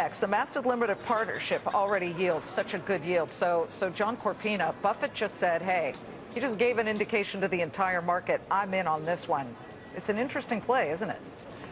OPEX, the Master Limited Partnership, already yields such a good yield. So John Corpina, Buffett just said, hey, he just gave an indication to the entire market, I'm in on this one. It's an interesting play, isn't it?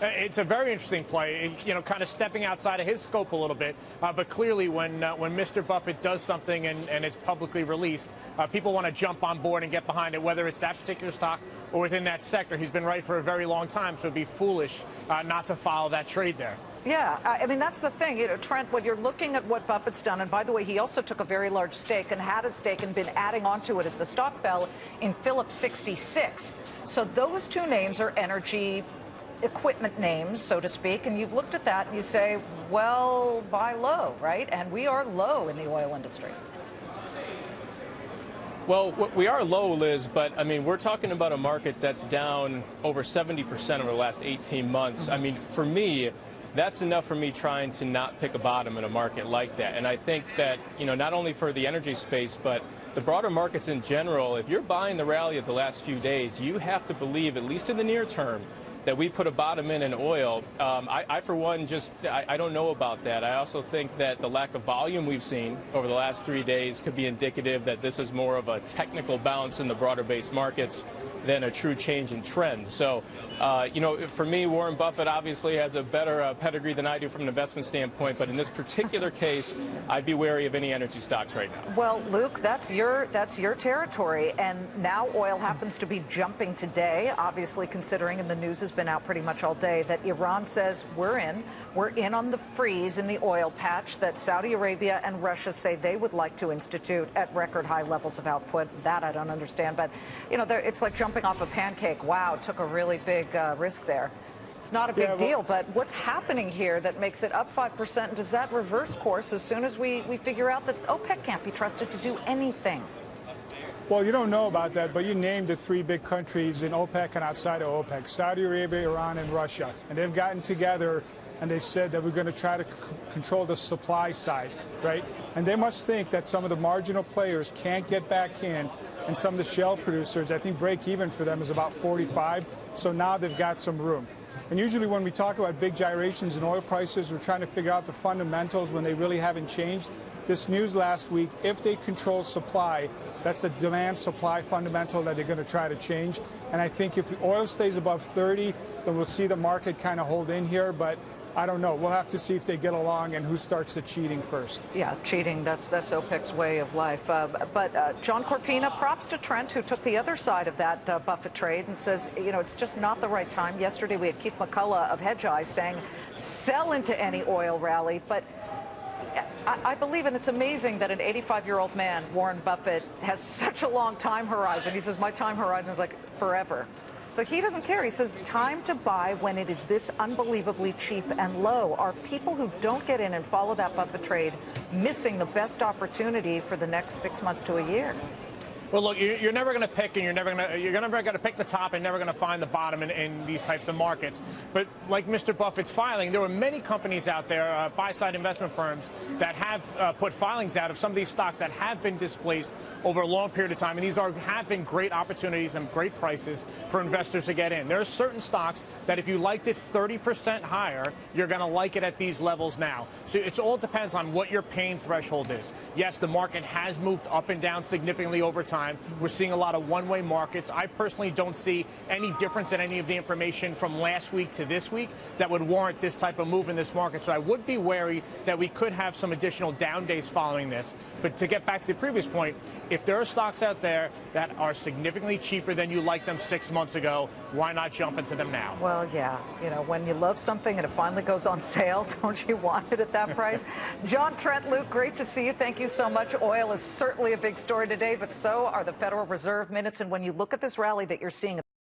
It's a very interesting play, kind of stepping outside of his scope a little bit. But clearly, when Mr. Buffett does something and it's publicly released, people want to jump on board and get behind it, whether it's that particular stock or within that sector. He's been right for a very long time, so it'd be foolish not to follow that trade there. Yeah, I mean, that's the thing. Trent, when you're looking at what Buffett's done, and by the way, he also took a very large stake and had a stake and been adding on to it as the stock fell in Phillips 66. So those two names are energy equipment names, so to speak, and you've looked at that and you say, well, buy low, right? And we are low in the oil industry. Well, we are low, Liz, but I mean, we're talking about a market that's down over 70% over the last 18 months. I mean, for me, that's enough for me trying to not pick a bottom in a market like that. And I think that, not only for the energy space, but the broader markets in general, if you're buying the rally of the last few days, you have to believe, at least in the near term, that we put a bottom in oil. I for one, I don't know about that. I also think that the lack of volume we've seen over the last 3 days could be indicative that this is more of a technical bounce in the broader base markets than a true change in trend. So, for me, Warren Buffett obviously has a better pedigree than I do from an investment standpoint, but in this particular case, I'd be wary of any energy stocks right now. Well, Luke, that's your territory, and now oil happens to be jumping today, obviously considering, and the news has been out pretty much all day, that Iran says we're in on the freeze in the oil patch that Saudi Arabia and Russia say they would like to institute at record high levels of output. That I don't understand, but it's like jumping off a pancake. Wow, took a really big risk there. It's not a big deal, but what's happening here that makes it up 5%? And does that reverse course as soon as we figure out that OPEC can't be trusted to do anything? Well, you don't know about that, but you named the three big countries in OPEC and outside of OPEC, Saudi Arabia, Iran, and Russia. And they've gotten together and they've said that we're going to try to control the supply side, right? And they must think that some of the marginal players can't get back in, and some of the shale producers, I think break even for them is about 45, so now they've got some room. And usually when we talk about big gyrations in oil prices, we're trying to figure out the fundamentals when they really haven't changed. This news last week, if they control supply, that's a demand-supply fundamental that they're going to try to change. And I think if oil stays above 30, then we'll see the market kind of hold in here, but I don't know. We'll have to see if they get along and who starts the cheating first. Yeah, cheating, that's OPEC's way of life. But John Corpina, props to Trent, who took the other side of that Buffett trade and says, it's just not the right time. Yesterday we had Keith McCullough of Hedge Eyes saying, sell into any oil rally. But I believe, and it's amazing that an 85-year-old man, Warren Buffett, has such a long time horizon. He says, my time horizon is like forever. So he doesn't care. He says, time to buy when it is this unbelievably cheap and low. Are people who don't get in and follow that Buffett trade missing the best opportunity for the next 6 months to a year? Well, look, you're never going to pick, and you're never going to pick the top, and never going to find the bottom in these types of markets. But like Mr. Buffett's filing, there were many companies out there, buy-side investment firms, that have put filings out of some of these stocks that have been displaced over a long period of time, and these have been great opportunities and great prices for investors to get in. There are certain stocks that if you liked it 30% higher, you're going to like it at these levels now. So it all depends on what your pain threshold is. Yes, the market has moved up and down significantly over time. We're seeing a lot of one-way markets. I personally don't see any difference in any of the information from last week to this week that would warrant this type of move in this market. So I would be wary that we could have some additional down days following this. But to get back to the previous point, if there are stocks out there that are significantly cheaper than you liked them 6 months ago, why not jump into them now? Well, yeah. When you love something and it finally goes on sale, don't you want it at that price? John, Trent, Luke, great to see you. Thank you so much. Oil is certainly a big story today, but so are the Federal Reserve minutes. And when you look at this rally that you're seeing